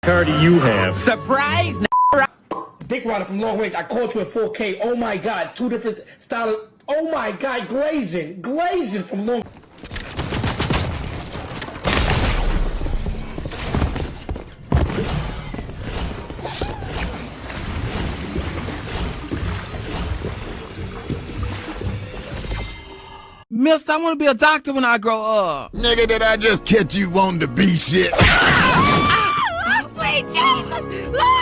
car do you have? Surprise! Dick Rider from Long Range. I caught you at 4K. Oh my God, two different styles. Oh my God, glazing from Long. Mister, I want to be a doctor when I grow up. Nigga, did I just catch you wanting to be shit? Oh, sweet Jesus! Lord!